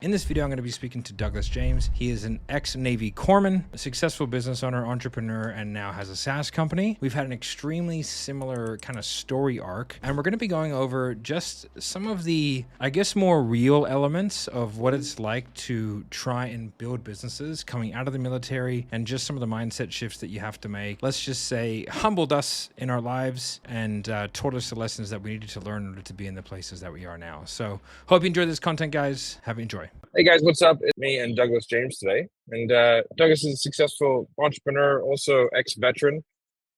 In this video, I'm going to be speaking to Douglas James. He is an ex-Navy corpsman, a successful business owner, entrepreneur, and now has a SaaS company. We've had an extremely similar kind of story arc, and we're going to be going over just some of the, I guess, more real elements of what it's like to try and build businesses coming out of the military, and just some of the mindset shifts that you have to make. Let's just say humbled us in our lives and taught us the lessons that we needed to learn in order to be in the places that we are now. So hope you enjoy this content, guys. Have enjoy. Hey guys, what's up? It's me and Douglas James today. And Douglas is a successful entrepreneur, also ex-veteran,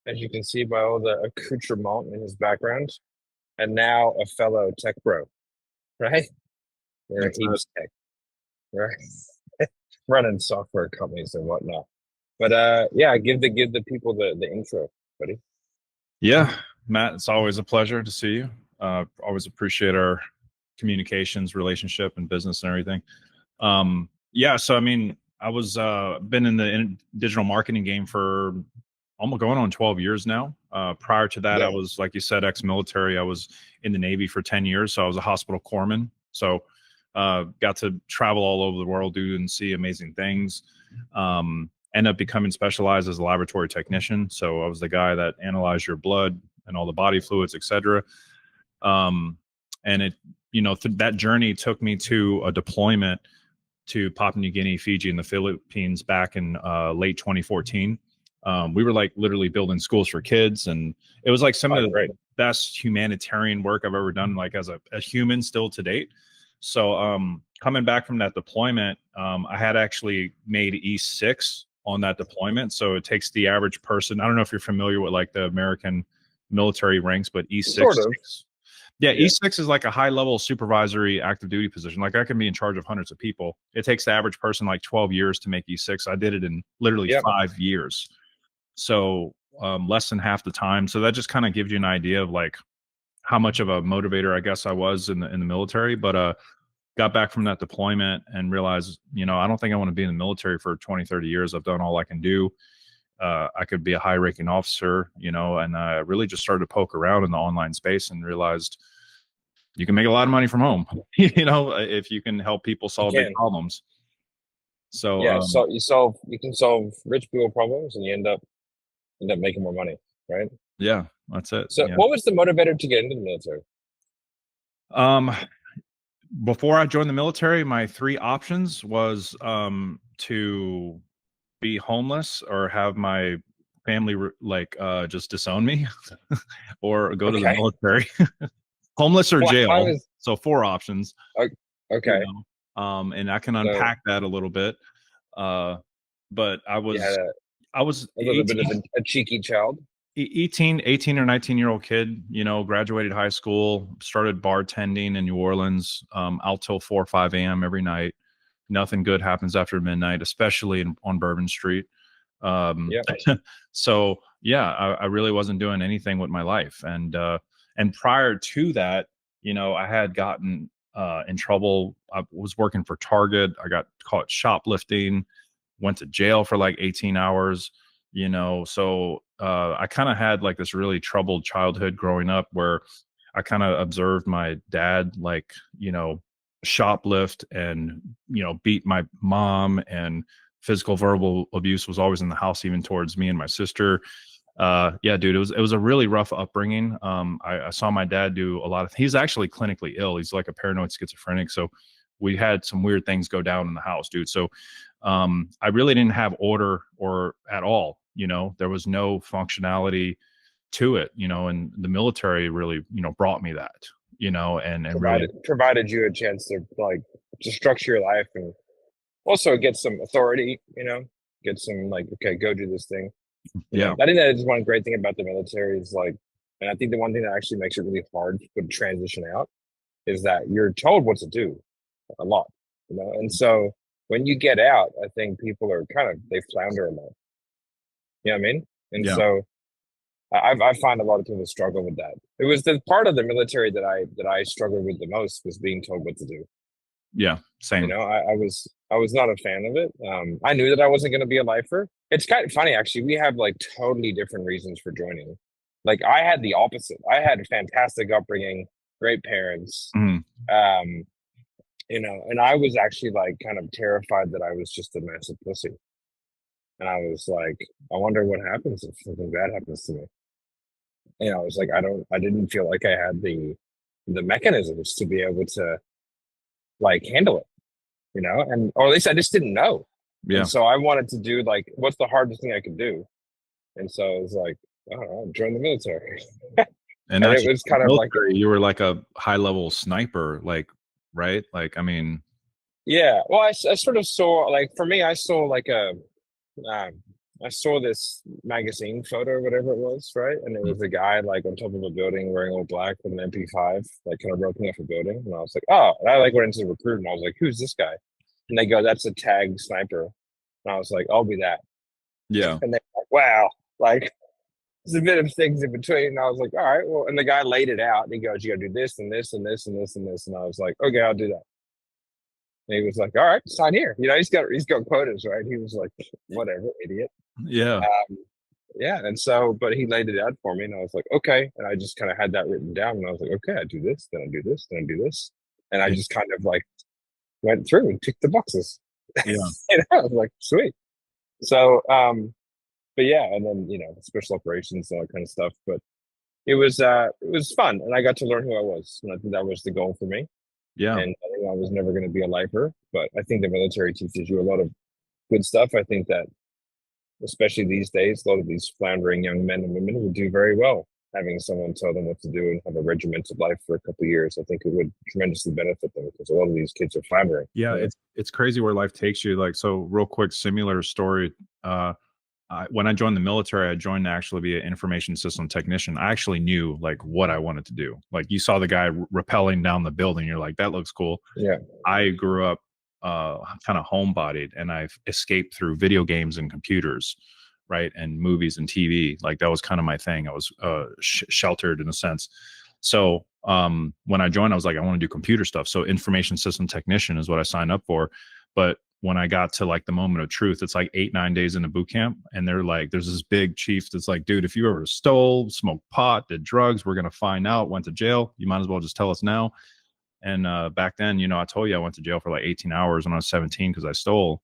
as you can see by all the accoutrement in his background, and now a fellow tech bro, right? We're a heaps tech, right? Running software companies and whatnot. But yeah, give the people the intro, buddy. Yeah, Matt, it's always a pleasure to see you. Always appreciate our communications, relationship, and business and everything. Yeah, so I mean, I was been in the digital marketing game for almost going on 12 years now. Prior to that, I was, like you said, ex-military. I was in the Navy for 10 years, so I was a hospital corpsman. So got to travel all over the world, do and see amazing things. Ended up becoming specialized as a laboratory technician. So I was the guy that analyzed your blood and all the body fluids, etc. And it, that journey took me to a deployment to Papua New Guinea, Fiji, and the Philippines back in late 2014. We were like literally building schools for kids, and it was like some of the best humanitarian work I've ever done, like as a human still to date. So coming back from that deployment, I had actually made E6 on that deployment. So it takes the average person. I don't know if you're familiar with like the American military ranks, but E6. Sort of. Yeah, E6 is like a high-level supervisory active duty position. Like I can be in charge of hundreds of people. It takes the average person like 12 years to make E6. I did it in literally 5 years. So less than half the time. So that just kind of gives you an idea of like how much of a motivator I guess I was in the military. But got back from that deployment and realized, I don't think I want to be in the military for 20, 30 years. I've done all I can do. I could be a high-ranking officer, and I really just started to poke around in the online space and realized you can make a lot of money from home, if you can help people solve big problems. So yeah, so you can solve rich people problems, and you end up making more money, right? Yeah, that's it. So what was the motivator to get into the military? Before I joined the military, my 3 options was to be homeless or have my family just disown me or go to the military. Homeless or jail. So 4 options. Okay. And I can unpack that a little bit. But I was a little bit of a cheeky child. 18 or 19-year-old kid, graduated high school, started bartending in New Orleans, out till 4 or 5 a.m. every night. Nothing good happens after midnight, especially on Bourbon Street. So yeah, I really wasn't doing anything with my life. And prior to that, I had gotten in trouble. I was working for Target. I got caught shoplifting, went to jail for like 18 hours, so I kind of had like this really troubled childhood growing up where I kind of observed my dad, like, shoplift and, beat my mom, and physical verbal abuse was always in the house, even towards me and my sister. Yeah, dude, it was a really rough upbringing. I saw my dad do a lot of, he's actually clinically ill. He's like a paranoid schizophrenic. So we had some weird things go down in the house, dude. So I really didn't have order or at all, there was no functionality to it, and the military really, brought me that, and provided you a chance to structure your life and also get some authority, get some okay, go do this thing. I think that is one great thing about the military is and I think the one thing that actually makes it really hard to transition out is that you're told what to do a lot, and so when you get out, I think people are they flounder a lot. You know what I mean? And so I find a lot of people struggle with that. It was the part of the military that I struggled with the most was being told what to do. Yeah, same. I was not a fan of it. I knew that I wasn't going to be a lifer. It's kind of funny, actually. We have totally different reasons for joining. I had the opposite. I had a fantastic upbringing, great parents. and I was actually like kind of terrified that I was just a massive pussy. And I was like, I wonder what happens if something bad happens to me. I was like, I didn't feel like I had the mechanisms to be able to like handle it, and or at least I just didn't know. Yeah. And so I wanted to do like, what's the hardest thing I could do? And so I was like, I don't know, join the military. And it was kind of like, you were like a high level sniper, like, right? Like, I mean, yeah. Well, I sort of saw, like, for me, I saw like I saw this magazine photo or whatever it was, right? And it was a guy like on top of a building wearing all black with an MP5, like kind of roping off a building. And I was like, oh, and I like went into the recruit and I was like, who's this guy? And they go, that's a tag sniper. And I was like, I'll be that. yeah. And they're like, wow, like there's a bit of things in between. And I was like, all right, well, and the guy laid it out. And he goes, you gotta do this and this and this and this and this. And I was like, okay, I'll do that. And he was like, all right, sign here. He's got quotas, right? He was like, whatever, idiot. Yeah. Yeah. And so, but he laid it out for me and I was like, okay. And I just kind of had that written down and I was like, okay, I do this, then I do this, then I do this. And I just kind of like went through and ticked the boxes. Yeah. I was like, sweet. So, but yeah, and then, special operations and all that kind of stuff. But it was fun and I got to learn who I was. And I think that was the goal for me. Yeah. And I think I was never going to be a lifer, but I think the military teaches you a lot of good stuff. I think that, especially these days, a lot of these floundering young men and women would do very well having someone tell them what to do and have a regimented life for a couple of years. I think it would tremendously benefit them because a lot of these kids are floundering. Yeah, it's crazy where life takes you. Like, so real quick, similar story. When I joined the military, I joined to actually be an information system technician. I actually knew like what I wanted to do. Like you saw the guy rappelling down the building. You're like, that looks cool. Yeah. I grew up kind of homebodied and I've escaped through video games and computers, right? And movies and TV. Like that was kind of my thing. I was sheltered in a sense. So when I joined, I was like, I want to do computer stuff. So information system technician is what I signed up for. But when I got to like the moment of truth, it's like 8-9 days into boot camp. And they're like, there's this big chief that's like, dude, if you ever stole, smoked pot, did drugs, we're going to find out, went to jail. You might as well just tell us now. And back then, I told you I went to jail for like 18 hours when I was 17 because I stole.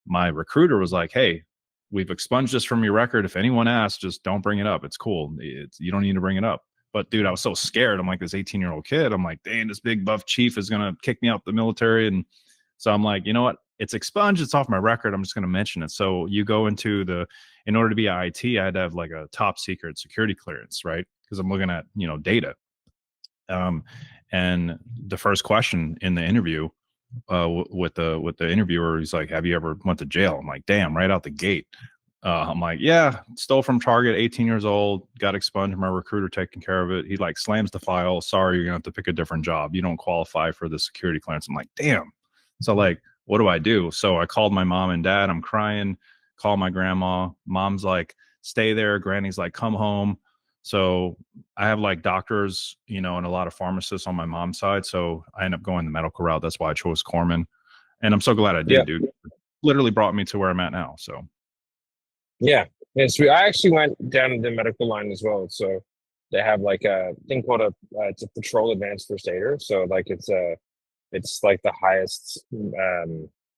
My recruiter was like, hey, we've expunged this from your record. If anyone asks, just don't bring it up. It's cool. You don't need to bring it up. But dude, I was so scared. I'm like this 18-year-old kid. I'm like, dang, this big buff chief is going to kick me out the military. And so I'm like, you know what? It's expunged. It's off my record. I'm just going to mention it. So you go into in order to be IT, I had to have like a top secret security clearance, right? Because I'm looking at, data. And the first question in the interview with the interviewer, he's like, have you ever went to jail? I'm like, damn, right out the gate. I'm like, yeah, stole from Target, 18 years old, got expunged, my recruiter taking care of it. He like slams the file. Sorry, you're gonna have to pick a different job. You don't qualify for the security clearance. I'm like, damn. So like, what do I do? So I called my mom and dad. I'm crying, call my grandma. Mom's like, stay there. Granny's like, come home. So I have like doctors, and a lot of pharmacists on my mom's side. So I end up going the medical route. That's why I chose Corman. And I'm so glad I did, dude. Literally brought me to where I'm at now. So yeah. So I actually went down the medical line as well. So they have like a thing called it's a patrol advanced first aider. So like it's like the highest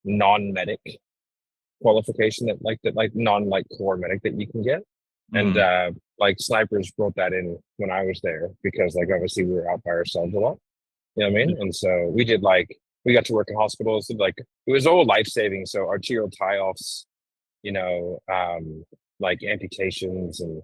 non-medic qualification that non core medic that you can get. Mm-hmm. And like snipers brought that in when I was there because like obviously we were out by ourselves a lot. You know what I mean? And so we got to work in hospitals. Like it was all life-saving. So arterial tie-offs, like amputations and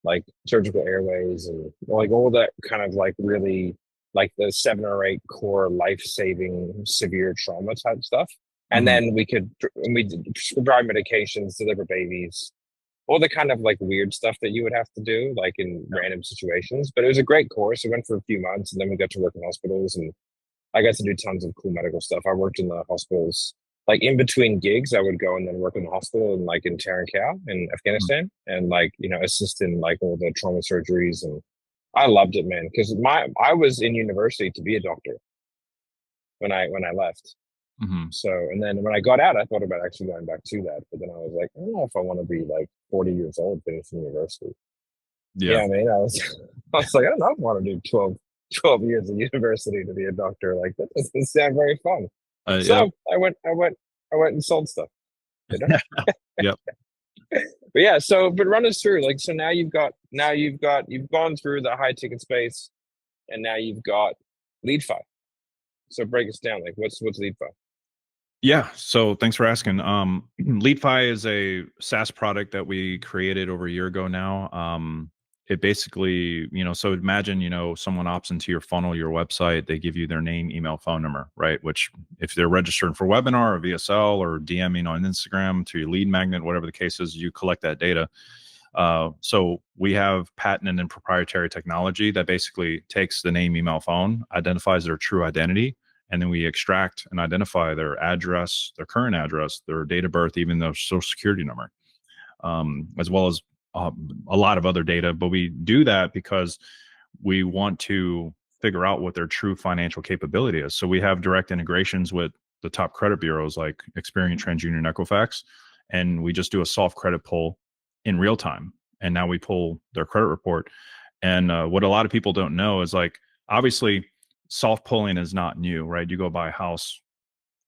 like surgical airways and like all that kind of like really like the 7 or 8 core life-saving severe trauma type stuff. And then we did prescribe medications, deliver babies, all the kind of like weird stuff that you would have to do like in random situations. But it was a great course. I went for a few months and then we got to work in hospitals and I got to do tons of cool medical stuff. I worked in the hospitals, like in between gigs, I would go and then work in the hospital and like in Taran in Afghanistan and like, assist in like all the trauma surgeries. And I loved it, man. Cause I was in university to be a doctor when I left. So, and then when I got out, I thought about actually going back to that. But then I was like, I don't know if I want to be like 40 years old finishing university. Yeah. I mean, I was like, I don't know if I want to do 12 years in university to be a doctor. Like, that doesn't sound very fun. So Yep. I went and sold stuff. You know? Yep. But yeah, but run us through, like, so now you've gone through the high ticket space, and now you've got LeadFi. So break us down, like, what's LeadFi? Yeah. So thanks for asking. LeadFi is a SaaS product that we created over a year ago now. It basically, so imagine, someone opts into your funnel, your website, they give you their name, email, phone number, right? Which if they're registered for webinar or VSL or DMing on Instagram to your lead magnet, whatever the case is, you collect that data. So we have patented and proprietary technology that basically takes the name, email, phone, identifies their true identity, and then we extract and identify their address, their current address, their date of birth, even their social security number, as well as a lot of other data. But we do that because we want to figure out what their true financial capability is. So we have direct integrations with the top credit bureaus like Experian, TransUnion, Equifax, and we just do a soft credit pull in real time. And now we pull their credit report. And what a lot of people don't know is, like, obviously soft pulling is not new, right? You go buy a house,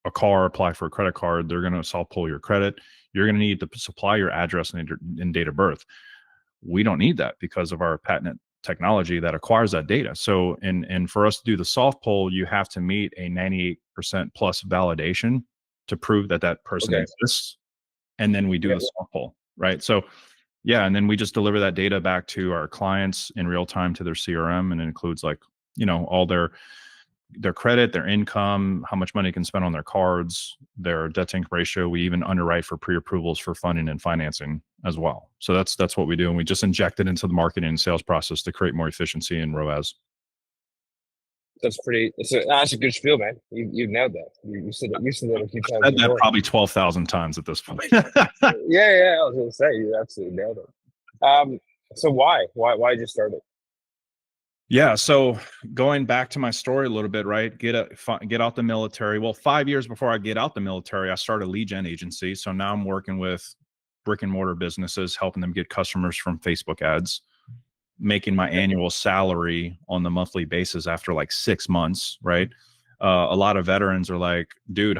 a car, apply for a credit card, they're going to soft pull your credit. You're going to need to supply your address and date of birth. We don't need that because of our patented technology that acquires that data. So, and for us to do the soft pull, you have to meet a 98% plus validation to prove that that person exists. And then we do the soft pull, right? So, yeah, and then we just deliver that data back to our clients in real time to their CRM, and it includes, like, all their credit, their income, how much money they can spend on their cards, their debt to income ratio. We even underwrite for pre-approvals for funding and financing as well. So that's what we do, and we just inject it into the marketing and sales process to create more efficiency in ROAS. That's a good spiel, man. You nailed that. You said that a few times. I've said that probably 12,000 times at this point. yeah, I was gonna say, you absolutely nailed it. So why did you start it? Yeah, so going back to my story a little bit, right? Get out the military. Well, 5 years before I get out the military, I started a lead gen agency. So now I'm working with brick and mortar businesses, helping them get customers from Facebook ads, making my annual salary on the monthly basis after like 6 months, right? A lot of veterans are like, dude,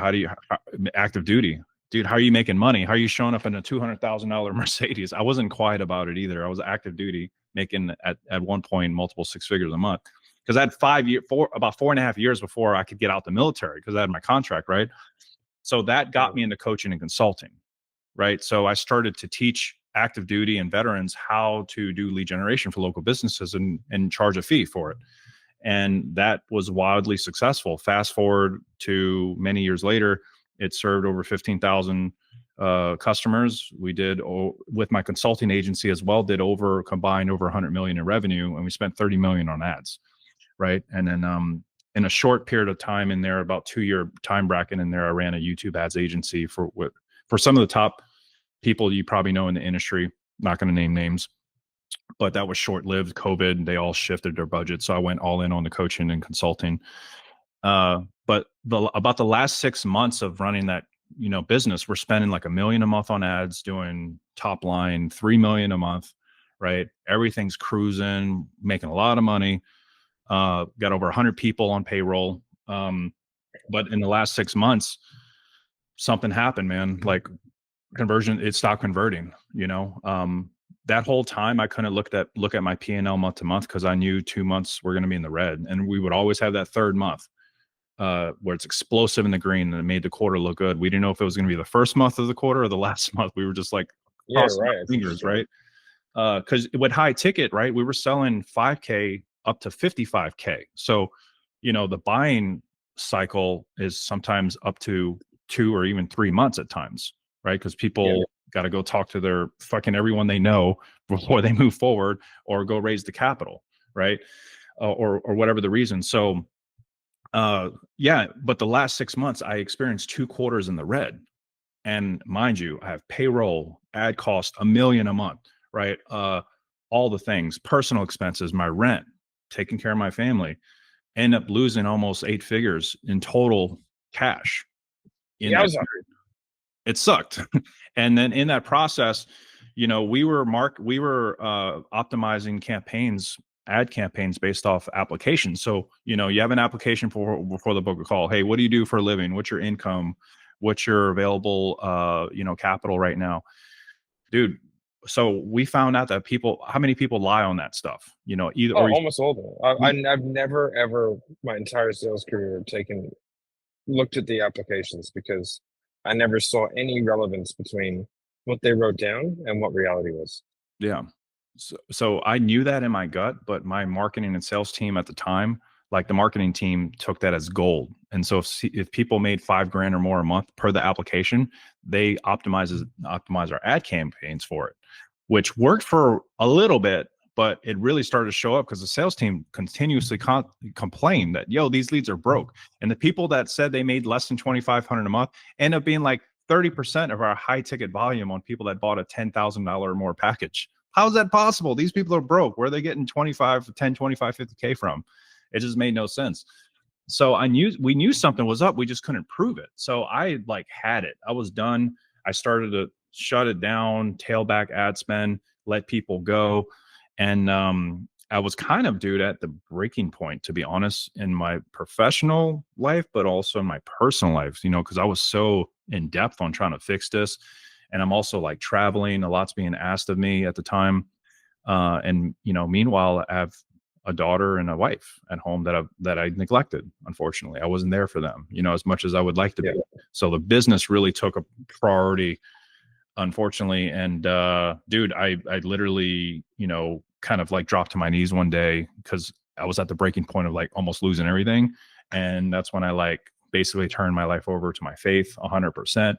active duty, dude, how are you making money? How are you showing up in a $200,000 Mercedes? I wasn't quiet about it either. I was active duty, making at one point multiple six figures a month, because I had about 4.5 years before I could get out the military, because I had my contract, right? So that got me into coaching and consulting, right? So I started to teach active duty and veterans how to do lead generation for local businesses and charge a fee for it. And that was wildly successful. Fast forward to many years later, it served over 15,000 customers. We did, with my consulting agency as well, combined over 100 million in revenue, and we spent 30 million on ads, right? And then in a short period of time in there, about 2-year time bracket in there, I ran a YouTube ads agency for some of the top people you probably know in the industry. Not going to name names, but that was short-lived. COVID, they all shifted their budget, so I went all in on the coaching and consulting. But about the last 6 months of running that business, we're spending like $1 million a month on ads, doing top line $3 million a month, right? Everything's cruising, making a lot of money. Got over 100 people on payroll. But in the last 6 months, something happened, man. Like, conversion, it stopped converting. That whole time I couldn't look at my P&L month to month, because I knew 2 months were going to be in the red, and we would always have that third month where it's explosive in the green, and it made the quarter look good. We didn't know if it was going to be the first month of the quarter or the last month. We were just like crossing our fingers, right? Because with high ticket, right, we were selling 5K up to 55K. So, the buying cycle is sometimes up to 2 or even 3 months at times, right? Because people got to go talk to their fucking everyone they know before they move forward, or go raise the capital, right? Or whatever the reason. So, but the last 6 months I experienced 2 quarters in the red. And mind you, I have payroll, ad cost, $1 million a month, right? All the things, personal expenses, my rent, taking care of my family, end up losing almost 8 figures in total cash. It sucked. And then in that process, we were optimizing campaigns ad campaigns based off applications. So, you know, you have an application before the book a call. Hey, what do you do for a living? What's your income? What's your available, you know, capital right now? Dude, so we found out that how many people lie on that stuff? You know, either Oh, or almost all of them. I've never ever my entire sales career looked at the applications because I never saw any relevance between what they wrote down and what reality was. yeah. So I knew that in my gut, but my marketing and sales team at the time, like the marketing team took that as gold. And so if people made $5,000 or more a month per the application, they optimize our ad campaigns for it, which worked for a little bit, but it really started to show up because the sales team continuously complained that, yo, these leads are broke. And the people that said they made less than 2,500 a month end up being like 30% of our high ticket volume on people that bought a $10,000 or more package. How is that possible? These people are broke. Where are they getting 25, 10, 25, 50K from? It just made no sense. So we knew something was up. We just couldn't prove it. So I like had it. I was done. I started to shut it down, tail back ad spend, let people go. And I was kind of, dude, at the breaking point, to be honest, in my professional life, but also in my personal life, you know, because I was so in depth on trying to fix this. And I'm also like traveling, a lot's being asked of me at the time. And, you know, meanwhile, I have a daughter and a wife at home that I neglected. Unfortunately, I wasn't there for them, you know, as much as I would like to be. So the business really took a priority, unfortunately. And dude, I literally, you know, kind of like dropped to my knees one day because I was at the breaking point of like almost losing everything. And that's when I like basically turned my life over to my faith 100%.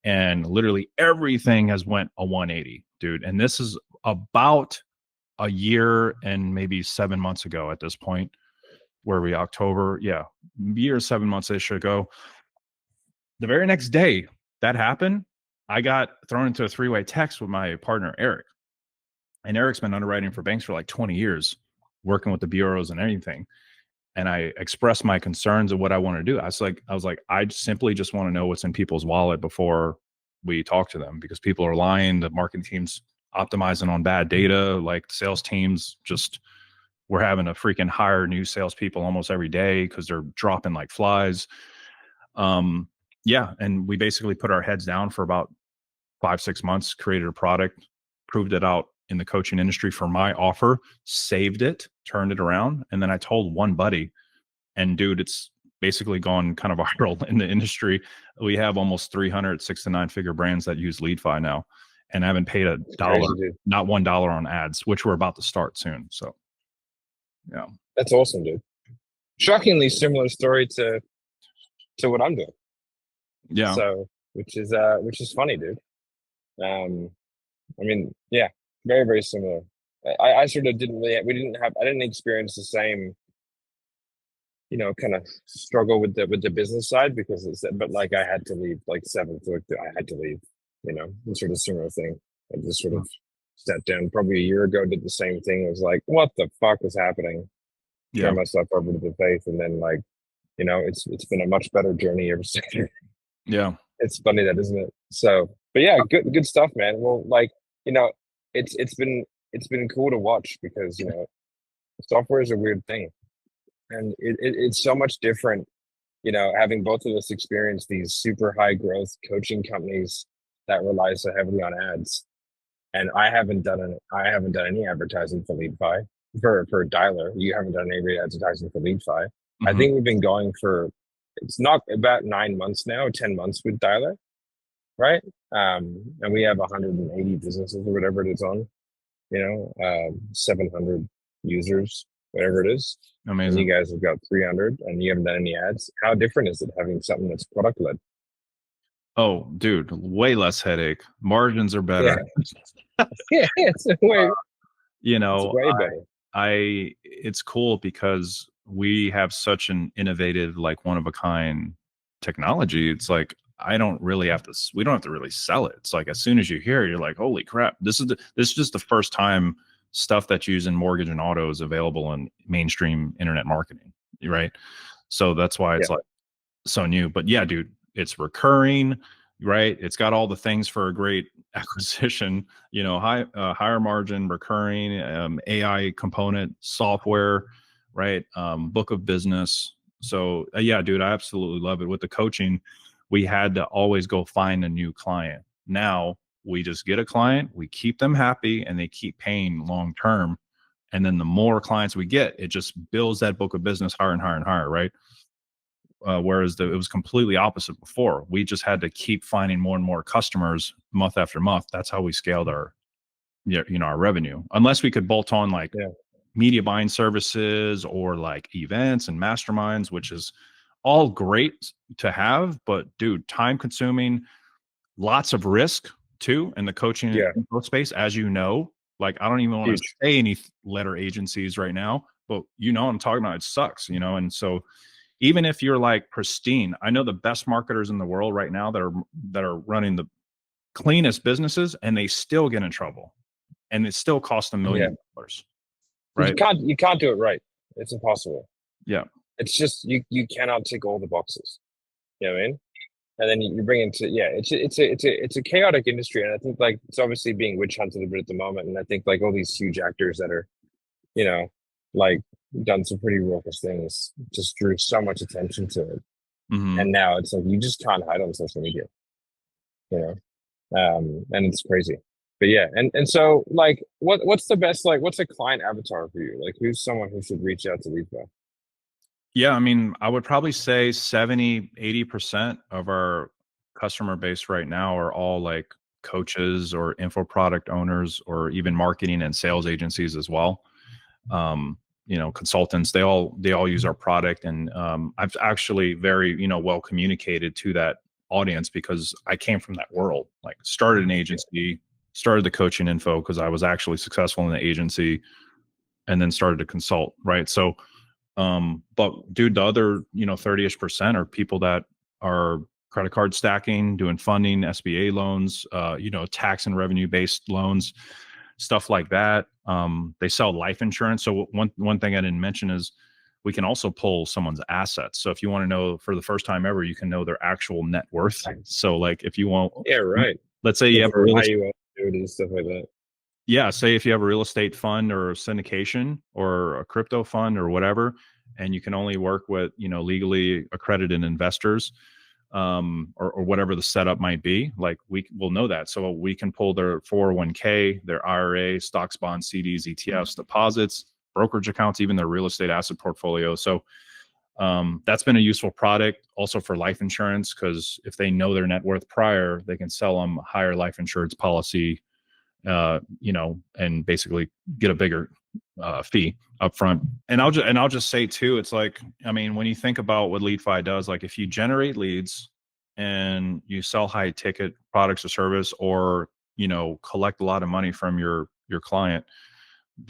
And literally everything has went a 180, dude. And this is about a year and maybe 7 months ago at this point. Where we October? Yeah, year 7 months-ish ago. The very next day that happened, I got thrown into a three-way text with my partner, Eric. And Eric's been underwriting for banks for like 20 years, working with the bureaus and everything. And I expressed my concerns of what I want to do. I was like, I simply just want to know what's in people's wallet before we talk to them, because people are lying. The marketing team's optimizing on bad data. Like the sales teams we're having to freaking hire new salespeople almost every day because they're dropping like flies. Yeah. And we basically put our heads down for about 5-6 months, created a product, proved it out in the coaching industry for my offer, saved it, turned it around. And then I told one buddy, and dude, it's basically gone kind of viral in the industry. We have almost 300 6 to 9 figure brands that use LeadFi now. And I haven't paid a dollar, not $1 on ads, which we're about to start soon. So, yeah. That's awesome, dude. Shockingly similar story to what I'm doing. Yeah. So, which is funny, dude. I mean, yeah, very, very similar. I sort of I didn't experience the same, you know, kind of struggle with the business side because but like I had to leave like seventh, I had to leave, you know, sort of similar thing. I just sort of sat down probably a year ago, did the same thing. It was like, what the fuck was happening? Turn myself over to the faith. And then like, you know, it's been a much better journey ever since. Yeah. It's funny that, isn't it? So, but yeah, good stuff, man. Well, like, you know, it's been cool to watch because, you know, software is a weird thing. And it's so much different, you know, having both of us experience these super high growth coaching companies that rely so heavily on ads. And I haven't done any advertising for LeadFi for Dialer. You haven't done any advertising for LeadFi. Mm-hmm. I think we've been going for, it's not about 9 months now, 10 months with Dialer, right? And we have 180 businesses or whatever it is on, you know, 700 users, whatever it is. Amazing. And you guys have got 300 and you haven't done any ads. How different is it having something that's product led? Oh, dude, way less headache. Margins are better. Yeah, it's way, you know, it's way better. It's cool because we have such an innovative, like one of a kind technology. It's like, we don't have to really sell it. It's like, as soon as you hear it, you're like, holy crap, this is just the first time stuff that's used in mortgage and auto is available in mainstream internet marketing. Right. So that's why it's like so new, but yeah, dude, it's recurring, right? It's got all the things for a great acquisition, higher margin, recurring, AI component, software, right? Book of business. So yeah, dude, I absolutely love it. With the coaching, we had to always go find a new client. Now we just get a client, we keep them happy, and they keep paying long term. And then the more clients we get, it just builds that book of business higher and higher and higher, right? Whereas it was completely opposite before. We just had to keep finding more and more customers month after month. That's how we scaled our revenue. Unless we could bolt on like media buying services or like events and masterminds, which is all great to have, but dude, time consuming, lots of risk too in the coaching info space, as you know. Like, I don't even want to say any letter agencies right now, but I'm talking about, it sucks, and so even if you're like pristine, I know the best marketers in the world right now that are running the cleanest businesses, and they still get in trouble, and it still costs $1 million, right? You can't do it right. It's impossible. Yeah, it's just you cannot tick all the boxes. You know what I mean? And then you bring into it's a chaotic industry, and I think like it's obviously being witch hunted a bit at the moment, and I think like all these huge actors that are, like done some pretty raucous things just drew so much attention to it. And now it's like you just can't hide on social media, and it's crazy. But yeah, and so like what's the best, like what's a client avatar for you? Like who's someone who should reach out to LeadFi? Yeah, I mean, I would probably say 70-80% of our customer base right now are all like coaches or info product owners, or even marketing and sales agencies as well. Consultants, they all use our product. And I've actually very, well communicated to that audience, because I came from that world, like started an agency, started the coaching info because I was actually successful in the agency, and then started to consult. Right. So, but dude, the other, 30-ish% are people that are credit card stacking, doing funding, SBA loans, tax and revenue based loans, stuff like that. They sell life insurance. So one thing I didn't mention is we can also pull someone's assets. So if you want to know for the first time ever, you can know their actual net worth. So like if you want, let's say you have a real estate, stuff like that. Yeah, say if you have a real estate fund or a syndication or a crypto fund or whatever, and you can only work with, legally accredited investors, or whatever the setup might be, like we will know that. So we can pull their 401k, their IRA, stocks, bonds, CDs, ETFs, deposits, brokerage accounts, even their real estate asset portfolio. So that's been a useful product also for life insurance, because if they know their net worth prior, they can sell them a higher life insurance policy, and basically get a bigger fee up front. And I'll just say too, it's like, I mean, when you think about what LeadFi does, like if you generate leads and you sell high ticket products or service, or, collect a lot of money from your client,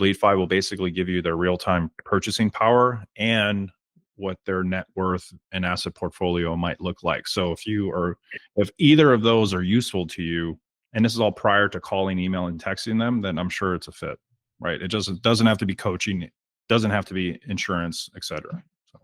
LeadFi will basically give you their real-time purchasing power and what their net worth and asset portfolio might look like. So if either of those are useful to you, and this is all prior to calling, email, and texting them, then I'm sure it's a fit, right? It doesn't have to be coaching, it doesn't have to be insurance, etc. So.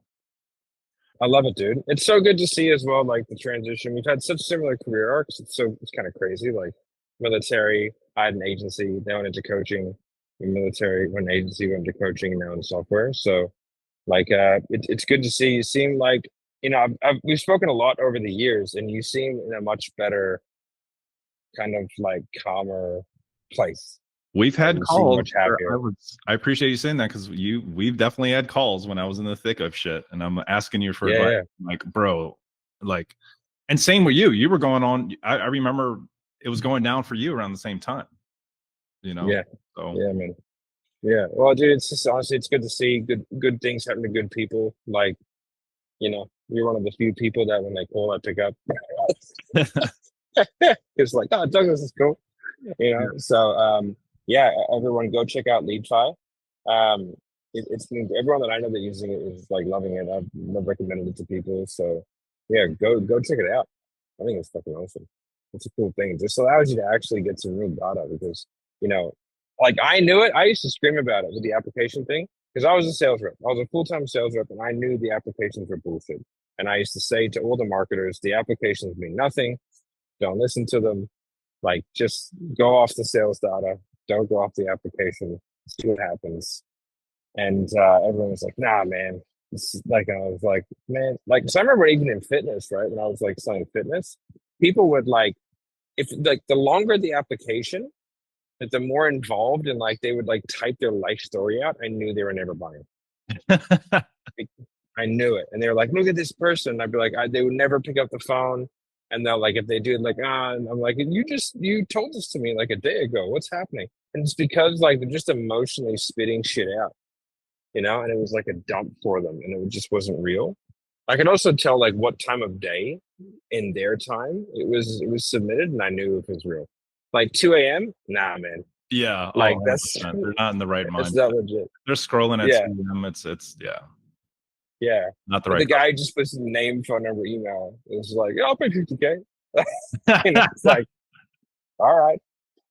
I love it, dude. It's so good to see as well, like the transition. We've had such similar career arcs. It's kind of crazy. Like military, I had an agency, they went into coaching. The military, went agency, went into coaching, now in software. So like, it's good to see. You seem like, we've spoken a lot over the years, and you seem in a much better, kind of like calmer place. We've had calls. I appreciate you saying that, because we've definitely had calls when I was in the thick of shit, and I'm asking you for advice. Like, bro, like, and same with you. You were going on. I remember it was going down for you around the same time. Yeah. So. Yeah, man. Yeah. Well, dude, it's just honestly, it's good to see good things happen to good people. Like, you're one of the few people that when they call, I pick up. It's like, oh, Douglas is cool. So everyone go check out LeadFi. It's been, everyone that I know that using it is like loving it. I've recommended it to people. So yeah, go check it out. I think it's fucking awesome. It's a cool thing. It just allows you to actually get some real data, because like I knew it. I used to scream about it with the application thing, because I was a sales rep. I was a full-time sales rep, and I knew the applications were bullshit. And I used to say to all the marketers, the applications mean nothing. Don't listen to them. Like, just go off the sales data. Don't go off the application. See what happens. And everyone was like, nah, man. Like, I was like, man, like, so I remember even in fitness, right? When I was like selling fitness, people would like, if like the longer the application, like the more involved and like they would like type their life story out, I knew they were never buying. I knew it. And they were like, look at this person. I'd be like, they would never pick up the phone. And they're like, if they do, like, and I'm like, you told this to me like a day ago. What's happening? And it's because like they're just emotionally spitting shit out, you know, and it was like a dump for them and it just wasn't real. I could also tell like what time of day in their time it was submitted, and I knew if it was real. Like 2 a.m. Nah, man. Yeah. Like, 100%. They're not in the right that's mind. not legit. They're scrolling at Yeah. 2 a.m. It's Yeah. not the But right. the guy just puts his name, phone number, email. It's like, yeah, I'll pay 50K. You know, it's like, all right.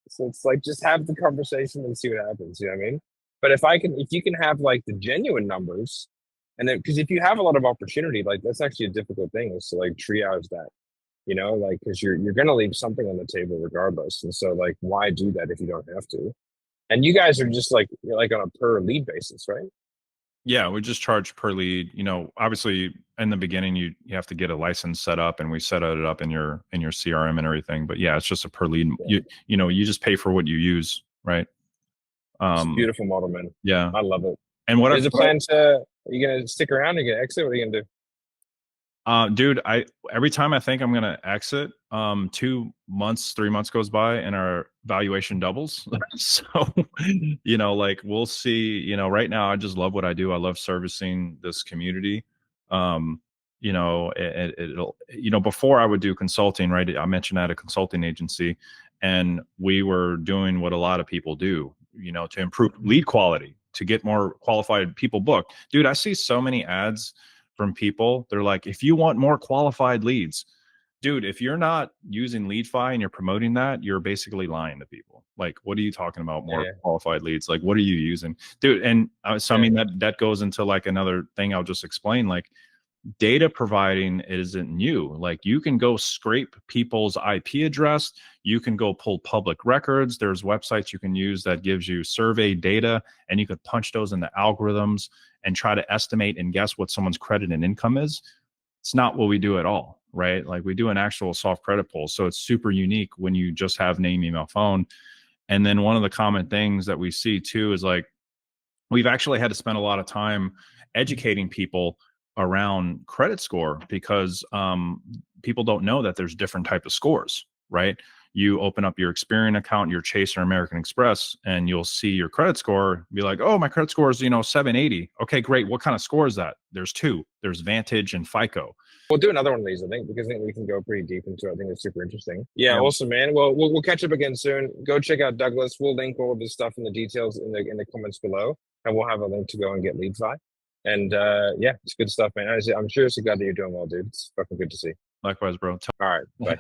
So it's like, just have the conversation and see what happens. You know what I mean? But if you can have like the genuine numbers, and then, because if you have a lot of opportunity, like that's actually a difficult thing, is to like triage that, you know, like, because you're going to leave something on the table regardless. And so like, why do that if you don't have to? And you guys are just like, you're like on a per lead basis, right? Yeah, we just charge per lead. You know, obviously in the beginning you have to get a license set up, and we set it up in your CRM and everything. But yeah, it's just a per lead. Yeah. You know, you just pay for what you use, right? It's a beautiful model, man. Yeah. I love it. And what Is a plan to, are you gonna stick around? Are you gonna exit? What are you gonna do? Dude, every time I think I'm gonna exit, 2 months, 3 months goes by and our valuation doubles. So, you know, like we'll see. You know, right now I just love what I do. I love servicing this community. You know, it'll, you know, before I would do consulting, right? I mentioned I had a consulting agency, and we were doing what a lot of people do, you know, to improve lead quality, to get more qualified people booked. Dude, I see so many ads from people. They're like, if you want more qualified leads, dude, if you're not using LeadFi and you're promoting that, you're basically lying to people. Like, what are you talking about? More qualified leads? Like, what are you using, dude? And so I mean, that goes into like another thing I'll just explain. Like, data providing isn't new. Like, you can go scrape people's IP address. You can go pull public records. There's websites you can use that gives you survey data, and you could punch those in the algorithms and try to estimate and guess what someone's credit and income is. It's not what we do at all, right? Like, we do an actual soft credit pull. So it's super unique when you just have name, email, phone. And then one of the common things that we see too is like, we've actually had to spend a lot of time educating people around credit score, because people don't know that there's different type of scores, right? You open up your Experian account, your Chase or American Express, and you'll see your credit score, be like, oh, my credit score is, 780. Okay, great. What kind of score is that? There's two. There's Vantage and FICO. We'll do another one of these, I think, because I think we can go pretty deep into it. I think it's super interesting. Yeah, awesome, man. Well, we'll catch up again soon. Go check out Douglas. We'll link all of this stuff in the details in the comments below, and we'll have a link to go and get LeadFi. And yeah, it's good stuff, man. I'm sure it's glad that you're doing well, dude. It's fucking good to see. Likewise, bro. All right, bye.